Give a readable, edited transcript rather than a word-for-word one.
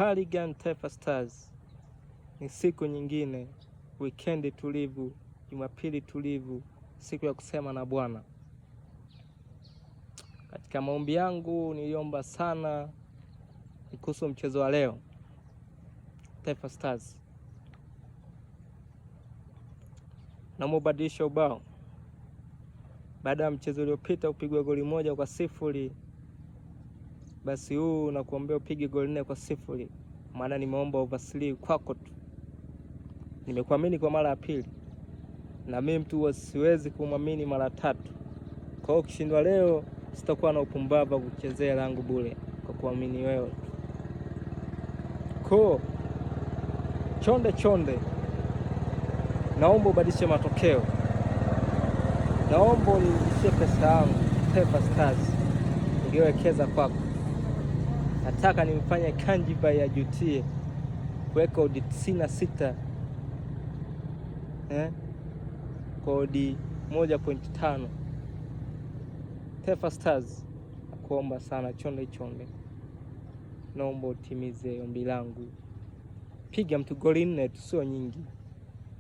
Haligan Taifa Stars, ni siku nyingine, wikendi tulivu, Jumapili tulivu, siku ya kusema na Bwana. Katika maombi yangu niliomba sana kuhusu mchezo wa leo, Taifa Stars. Naomba ubadilishe ubao. Baada ya mchezo uliopita upigwe goli 1-0, basi huu nakuombea upige goli 4-0, maana nimeomba overslay kwako tu. Nimekuamini kwa mara ya pili, na mimi mtu siwezi kumwamini mara tatu. Kwa hiyo ukishindwa leo, sitakuwa na upumbavu wa kuchezea langu bure kwa kuamini wewe. Kwa chonde, naomba ubadilishe matokeo. Naomba unirudishie pesa yangu Taifa Stars ningewekeza kwako. Nataka nimfanye Kanjiba ya jutie kuweka odi 96 kwa odi 1.5. Taifa Stars, nakuomba sana, chonde, naomba utimize ombi langu. Piga mtu goli 4 tu, sio nyingi.